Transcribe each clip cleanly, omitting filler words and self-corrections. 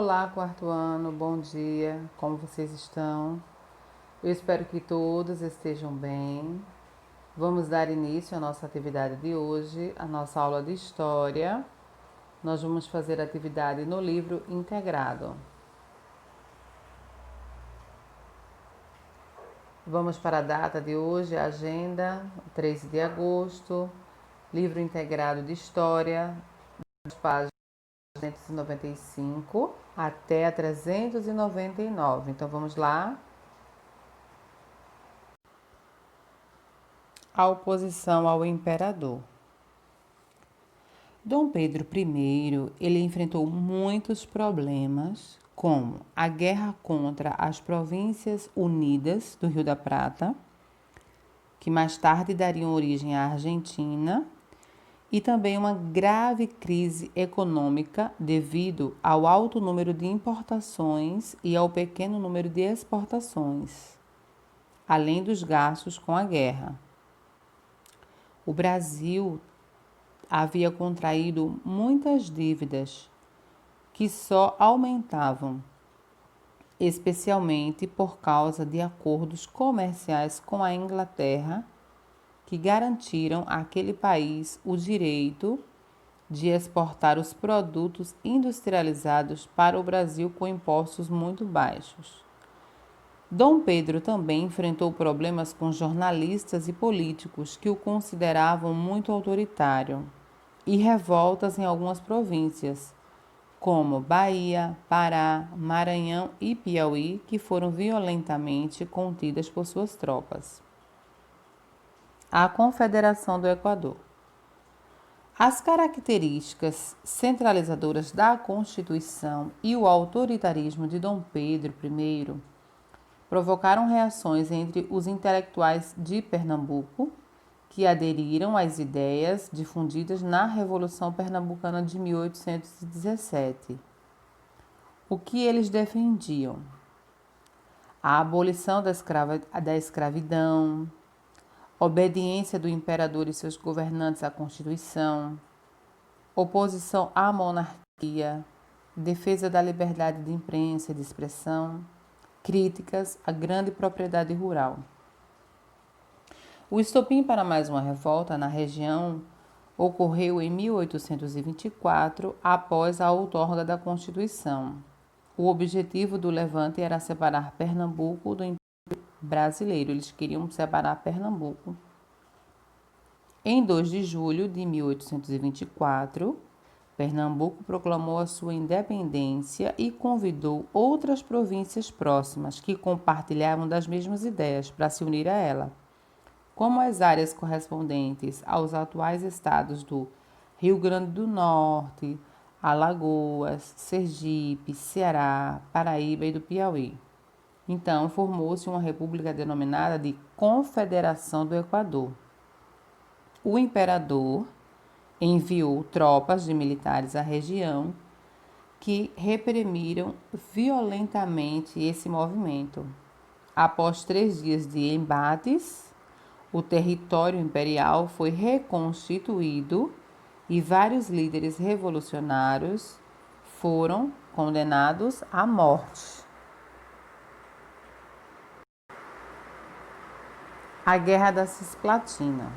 Olá, quarto ano, bom dia, como vocês estão? Eu espero que todos estejam bem. Vamos dar início à nossa atividade de hoje, a nossa aula de História. Nós vamos fazer a atividade no livro integrado. Vamos para a data de hoje, a agenda, 13 de agosto, livro integrado de História, das páginas 395 até a 399. Então vamos lá. A oposição ao imperador. Dom Pedro I, ele enfrentou muitos problemas, como a guerra contra as Províncias Unidas do Rio da Prata, que mais tarde dariam origem à Argentina, e também uma grave crise econômica devido ao alto número de importações e ao pequeno número de exportações, além dos gastos com a guerra. O Brasil havia contraído muitas dívidas que só aumentavam, especialmente por causa de acordos comerciais com a Inglaterra, que garantiram àquele país o direito de exportar os produtos industrializados para o Brasil com impostos muito baixos. Dom Pedro também enfrentou problemas com jornalistas e políticos que o consideravam muito autoritário e revoltas em algumas províncias, como Bahia, Pará, Maranhão e Piauí, que foram violentamente contidas por suas tropas. A Confederação do Equador. As características centralizadoras da Constituição e o autoritarismo de Dom Pedro I provocaram reações entre os intelectuais de Pernambuco, que aderiram às ideias difundidas na Revolução Pernambucana de 1817. O que eles defendiam? A abolição da escravidão, obediência do imperador e seus governantes à Constituição, oposição à monarquia, defesa da liberdade de imprensa e de expressão, críticas à grande propriedade rural. O estopim para mais uma revolta na região ocorreu em 1824, após a outorga da Constituição. O objetivo do levante era separar Pernambuco do Império Brasileiro. Eles queriam separar Pernambuco. Em 2 de julho de 1824, Pernambuco proclamou a sua independência e convidou outras províncias próximas que compartilhavam das mesmas ideias para se unir a ela, como as áreas correspondentes aos atuais estados do Rio Grande do Norte, Alagoas, Sergipe, Ceará, Paraíba e do Piauí. Então, formou-se uma república denominada de Confederação do Equador. O imperador enviou tropas de militares à região que reprimiram violentamente esse movimento. Após 3 dias de embates, o território imperial foi reconstituído e vários líderes revolucionários foram condenados à morte. A Guerra da Cisplatina.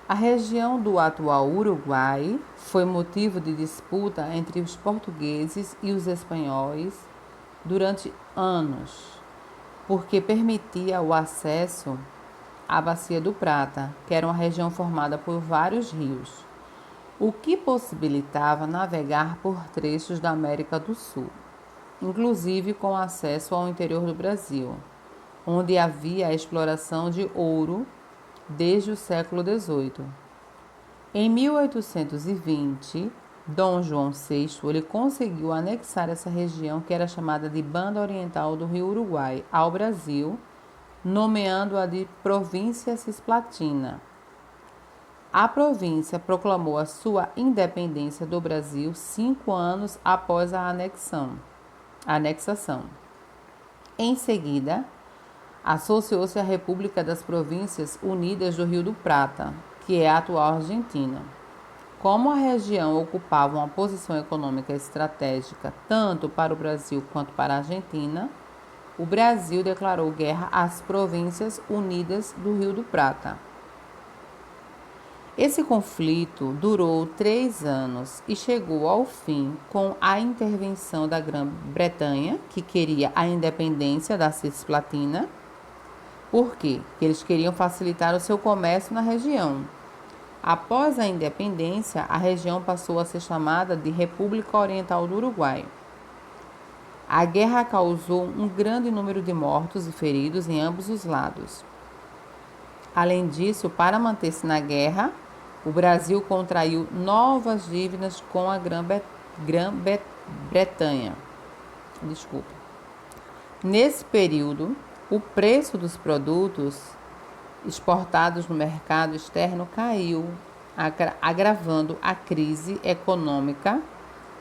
A região do atual Uruguai foi motivo de disputa entre os portugueses e os espanhóis durante anos, porque permitia o acesso à Bacia do Prata, que era uma região formada por vários rios, o que possibilitava navegar por trechos da América do Sul, inclusive com acesso ao interior do Brasil, onde havia a exploração de ouro desde o século XVIII. Em 1820, Dom João VI ele conseguiu anexar essa região, que era chamada de Banda Oriental do Rio Uruguai, ao Brasil, nomeando-a de Província Cisplatina. A província proclamou a sua independência do Brasil 5 anos após a anexação. Em seguida, associou-se à República das Províncias Unidas do Rio do Prata, que é a atual Argentina. Como a região ocupava uma posição econômica estratégica tanto para o Brasil quanto para a Argentina, o Brasil declarou guerra às Províncias Unidas do Rio do Prata. Esse conflito durou 3 anos e chegou ao fim com a intervenção da Grã-Bretanha, que queria a independência da Cisplatina. Por quê? Porque eles queriam facilitar o seu comércio na região. Após a independência, a região passou a ser chamada de República Oriental do Uruguai. A guerra causou um grande número de mortos e feridos em ambos os lados. Além disso, para manter-se na guerra, o Brasil contraiu novas dívidas com a Grã-Bretanha. Nesse período, o preço dos produtos exportados no mercado externo caiu, agravando a crise econômica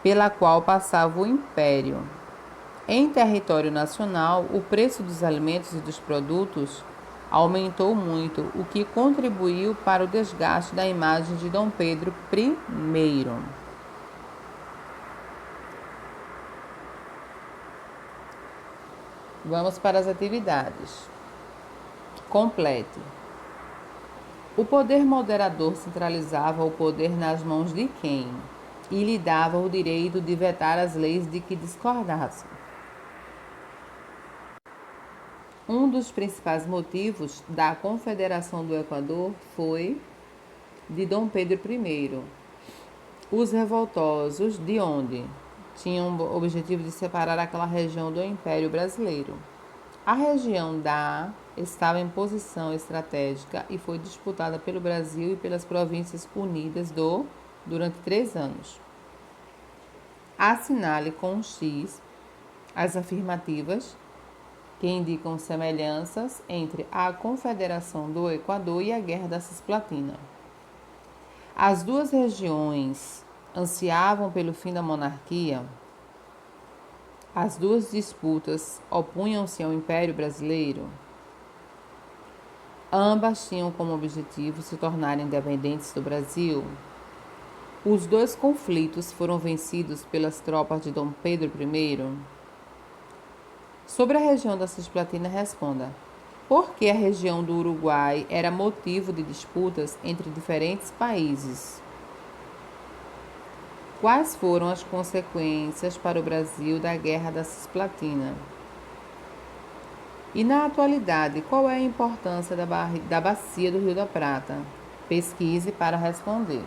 pela qual passava o Império. Em território nacional, o preço dos alimentos e dos produtos aumentou muito, o que contribuiu para o desgaste da imagem de Dom Pedro I. Vamos para as atividades. Complete. O poder moderador centralizava o poder nas mãos de quem? E lhe dava o direito de vetar as leis de que discordasse. Um dos principais motivos da Confederação do Equador foi de Dom Pedro I. Os revoltosos, de onde? Tinham o objetivo de separar aquela região do Império Brasileiro. A região da estava em posição estratégica e foi disputada pelo Brasil e pelas Províncias Unidas durante 3 anos. Assinale com um X as afirmativas que indicam semelhanças entre a Confederação do Equador e a Guerra da Cisplatina. As duas regiões ansiavam pelo fim da monarquia. As duas disputas opunham-se ao Império Brasileiro. Ambas tinham como objetivo se tornarem independentes do Brasil. Os dois conflitos foram vencidos pelas tropas de Dom Pedro I. Sobre a região da Cisplatina, responda: por que a região do Uruguai era motivo de disputas entre diferentes países? Quais foram as consequências para o Brasil da Guerra da Cisplatina? E na atualidade, qual é a importância da bacia do Rio da Prata? Pesquise para responder.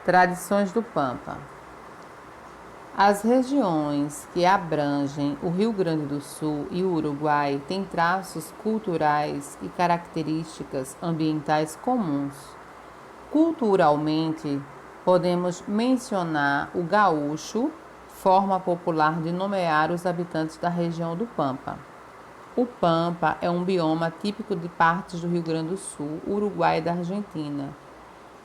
Tradições do Pampa. As regiões que abrangem o Rio Grande do Sul e o Uruguai têm traços culturais e características ambientais comuns. Culturalmente, podemos mencionar o gaúcho, forma popular de nomear os habitantes da região do Pampa. O Pampa é um bioma típico de partes do Rio Grande do Sul, Uruguai e da Argentina,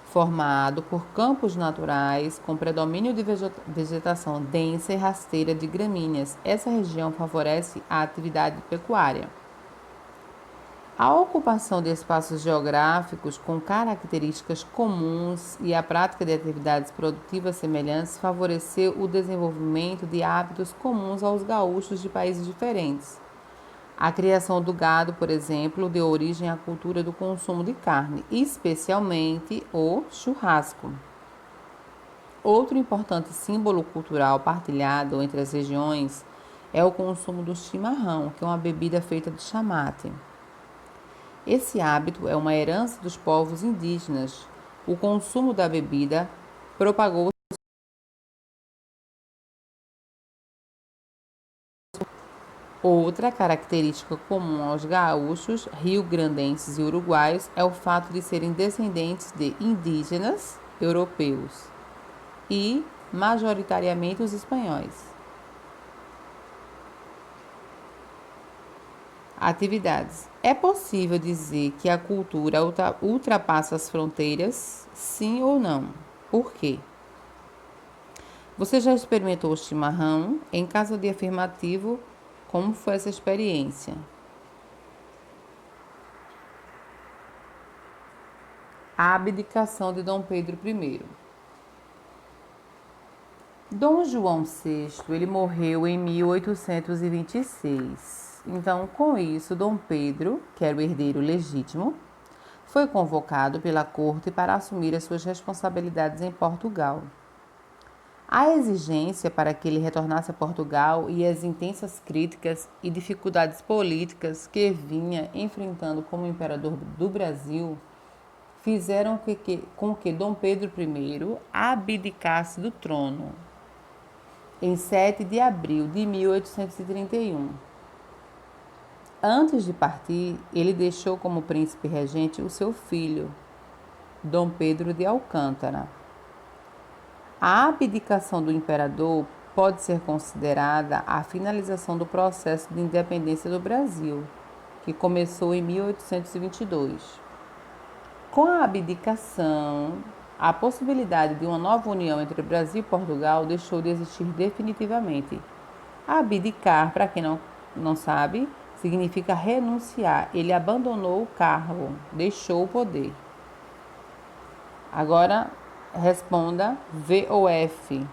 formado por campos naturais com predomínio de vegetação densa e rasteira de gramíneas. Essa região favorece a atividade pecuária. A ocupação de espaços geográficos com características comuns e a prática de atividades produtivas semelhantes favoreceu o desenvolvimento de hábitos comuns aos gaúchos de países diferentes. A criação do gado, por exemplo, deu origem à cultura do consumo de carne, especialmente o churrasco. Outro importante símbolo cultural partilhado entre as regiões é o consumo do chimarrão, que é uma bebida feita de chamate. Esse hábito é uma herança dos povos indígenas. O consumo da bebida propagou. Outra característica comum aos gaúchos, rio-grandenses e uruguaios é o fato de serem descendentes de indígenas europeus e, majoritariamente, os espanhóis. Atividades. É possível dizer que a cultura ultrapassa as fronteiras? Sim ou não? Por quê? Você já experimentou o chimarrão? Em caso de afirmativo, como foi essa experiência? A abdicação de Dom Pedro I. Dom João VI, ele morreu em 1826. Então, com isso, Dom Pedro, que era o herdeiro legítimo, foi convocado pela corte para assumir as suas responsabilidades em Portugal. A exigência para que ele retornasse a Portugal e as intensas críticas e dificuldades políticas que vinha enfrentando como imperador do Brasil fizeram com que Dom Pedro I abdicasse do trono em 7 de abril de 1831. Antes de partir, ele deixou como príncipe regente o seu filho, Dom Pedro de Alcântara. A abdicação do imperador pode ser considerada a finalização do processo de independência do Brasil, que começou em 1822. Com a abdicação, a possibilidade de uma nova união entre Brasil e Portugal deixou de existir definitivamente. Abdicar, para quem não sabe, significa renunciar. Ele abandonou o cargo, deixou o poder. Agora, responda V ou F.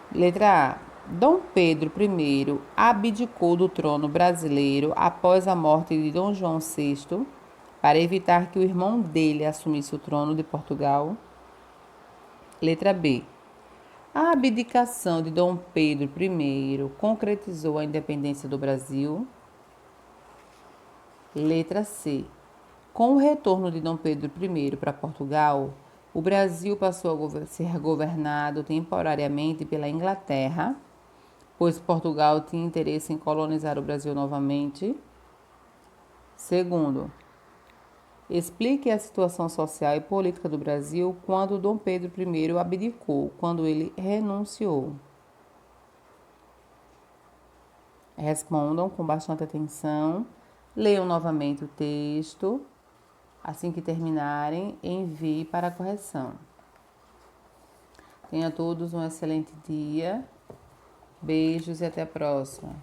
Letra A. Dom Pedro I abdicou do trono brasileiro após a morte de Dom João VI para evitar que o irmão dele assumisse o trono de Portugal. Letra B. A abdicação de Dom Pedro I concretizou a independência do Brasil. Letra C. Com o retorno de Dom Pedro I para Portugal, o Brasil passou a ser governado temporariamente pela Inglaterra, pois Portugal tinha interesse em colonizar o Brasil novamente. Segundo, explique a situação social e política do Brasil quando Dom Pedro I abdicou, quando ele renunciou. Respondam com bastante atenção. Leiam novamente o texto. Assim que terminarem, envie para a correção. Tenha todos um excelente dia. Beijos e até a próxima.